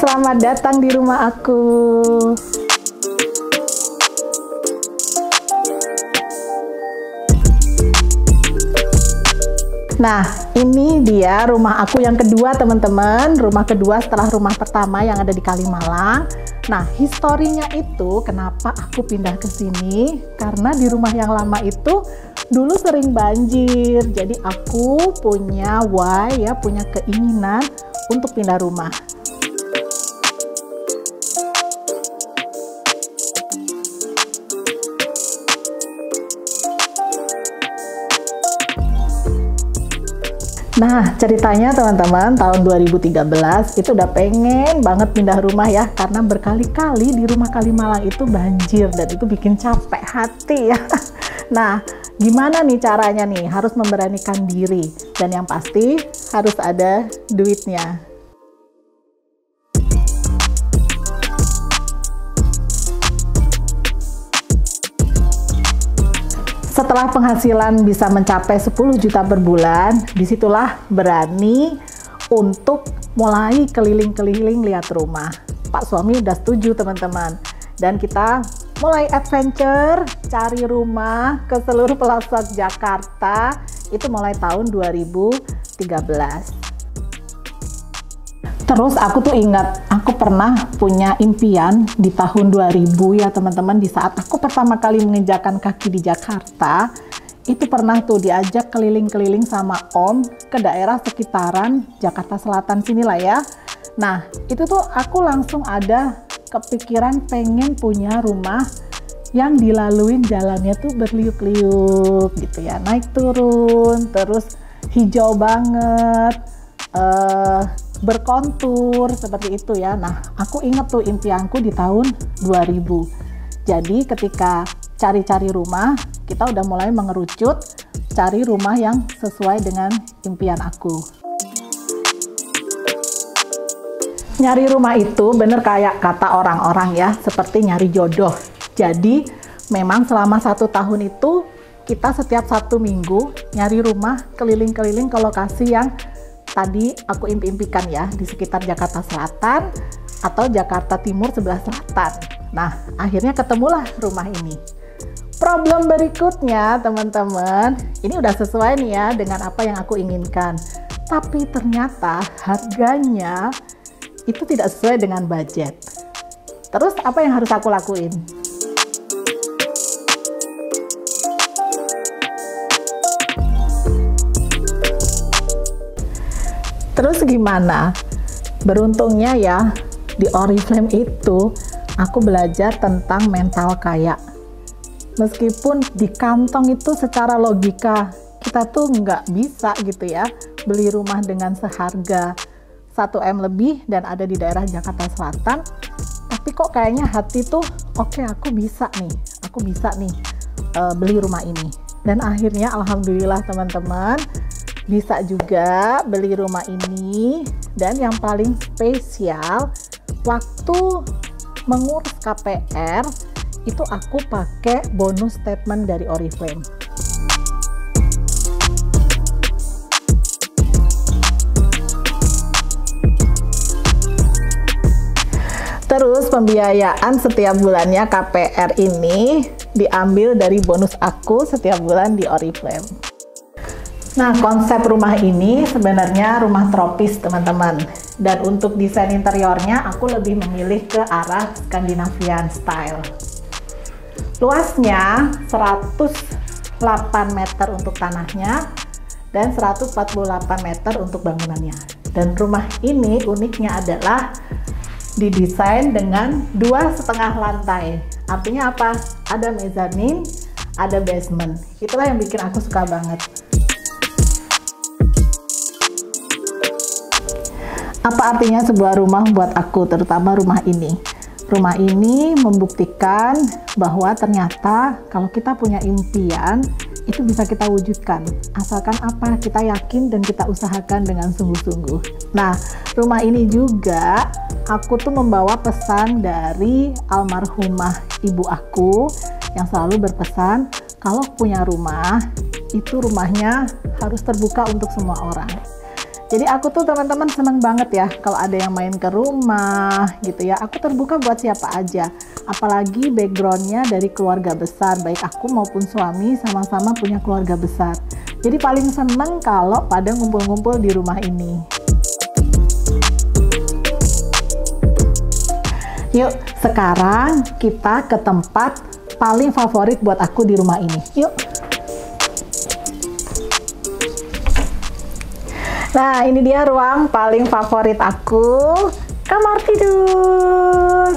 selamat datang di rumah aku. Nah, ini dia rumah aku yang kedua, teman-teman. Rumah kedua setelah rumah pertama yang ada di Kalimalang. Nah, historinya itu kenapa aku pindah ke sini? Karena di rumah yang lama itu dulu sering banjir. Jadi aku punya punya keinginan untuk pindah rumah. Nah, ceritanya teman-teman, tahun 2013 itu udah pengen banget pindah rumah ya, karena berkali-kali di rumah Kalimalang itu banjir dan itu bikin capek hati ya. Nah, gimana nih caranya nih? Harus memberanikan diri dan yang pasti harus ada duitnya. Setelah penghasilan bisa mencapai 10 juta per bulan, disitulah berani untuk mulai keliling-keliling lihat rumah. Pak suami udah setuju teman-teman. Dan kita mulai adventure, cari rumah ke seluruh pelosok Jakarta, itu mulai tahun 2013. Terus aku tuh ingat, aku pernah punya impian di tahun 2000 ya teman-teman, di saat aku pertama kali menginjakan kaki di Jakarta, itu pernah tuh diajak keliling-keliling sama Om ke daerah sekitaran Jakarta Selatan sini lah ya. Nah, itu tuh aku langsung ada kepikiran pengen punya rumah yang dilaluin jalannya tuh berliuk-liuk gitu ya, naik turun, terus hijau banget, berkontur seperti itu ya. Nah, aku inget tuh impianku di tahun 2000. Jadi ketika cari-cari rumah, kita udah mulai mengerucut cari rumah yang sesuai dengan impian aku. Nyari rumah itu bener kayak kata orang-orang ya, seperti nyari jodoh. Jadi memang selama 1 tahun itu kita setiap 1 minggu nyari rumah keliling-keliling ke lokasi yang tadi aku impi-impikan ya, di sekitar Jakarta Selatan atau Jakarta Timur sebelah selatan. Nah, akhirnya ketemulah rumah ini. Problem berikutnya teman-teman, ini udah sesuai nih ya dengan apa yang aku inginkan. Tapi ternyata harganya itu tidak sesuai dengan budget. Terus apa yang harus aku lakuin? Terus gimana? Beruntungnya ya, di Oriflame itu aku belajar tentang mental kaya. Meskipun di kantong itu secara logika kita tuh nggak bisa gitu ya beli rumah dengan seharga 1 M lebih dan ada di daerah Jakarta Selatan, tapi kok kayaknya hati tuh oke, aku bisa nih beli rumah ini. Dan akhirnya alhamdulillah teman-teman bisa juga beli rumah ini. Dan yang paling spesial, waktu mengurus KPR itu aku pakai bonus statement dari Oriflame. Terus pembiayaan setiap bulannya KPR ini diambil dari bonus aku setiap bulan di Oriflame. Nah, konsep rumah ini sebenarnya rumah tropis teman-teman. Dan untuk desain interiornya aku lebih memilih ke arah Scandinavian style. Luasnya 108 meter untuk tanahnya dan 148 meter untuk bangunannya. Dan rumah ini uniknya adalah didesain dengan 2,5 lantai. Artinya apa? Ada mezzanine, ada basement. Itulah yang bikin aku suka banget. Apa artinya sebuah rumah buat aku, terutama rumah ini? Rumah ini membuktikan bahwa ternyata kalau kita punya impian, itu bisa kita wujudkan. Asalkan apa? Kita yakin dan kita usahakan dengan sungguh-sungguh. Nah, rumah ini juga aku tuh membawa pesan dari almarhumah ibu aku yang selalu berpesan, kalau punya rumah, itu rumahnya harus terbuka untuk semua orang. Jadi aku tuh teman-teman seneng banget ya kalau ada yang main ke rumah gitu ya. Aku terbuka buat siapa aja. Apalagi backgroundnya dari keluarga besar, baik aku maupun suami sama-sama punya keluarga besar. Jadi paling seneng kalau pada ngumpul-ngumpul di rumah ini. Yuk, sekarang kita ke tempat paling favorit buat aku di rumah ini. Yuk. Nah, ini dia ruang paling favorit aku, kamar tidur.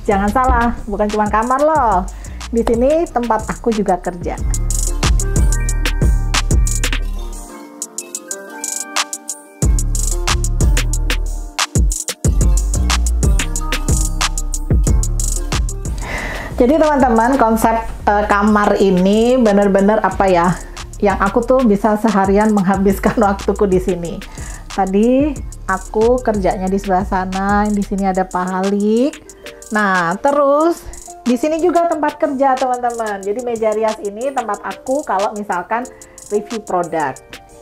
Jangan salah, bukan cuma kamar loh. Di sini tempat aku juga kerja. Jadi teman-teman, konsep kamar ini bener-bener apa ya? Yang aku tuh bisa seharian menghabiskan waktuku di sini. Tadi aku kerjanya di sebelah sana, di sini ada pahalik. Nah, terus di sini juga tempat kerja teman-teman. Jadi meja rias ini tempat aku kalau misalkan review produk,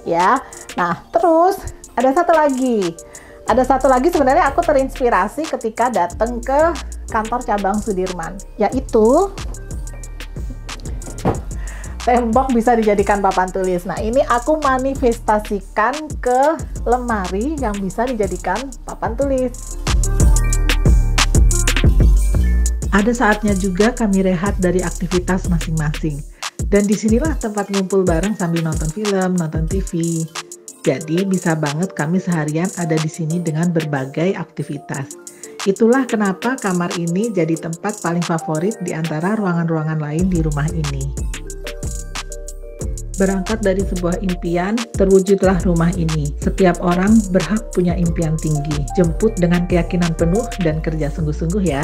ya. Nah, terus ada satu lagi. Ada satu lagi sebenarnya aku terinspirasi ketika datang ke kantor cabang Sudirman, yaitu tembok bisa dijadikan papan tulis. Nah, ini aku manifestasikan ke lemari yang bisa dijadikan papan tulis. Ada saatnya juga kami rehat dari aktivitas masing-masing. Dan disinilah tempat ngumpul bareng sambil nonton film, nonton TV. Jadi bisa banget kami seharian ada di sini dengan berbagai aktivitas. Itulah kenapa kamar ini jadi tempat paling favorit di antara ruangan-ruangan lain di rumah ini. Berangkat dari sebuah impian, terwujudlah rumah ini. Setiap orang berhak punya impian tinggi. Jemput dengan keyakinan penuh dan kerja sungguh-sungguh ya.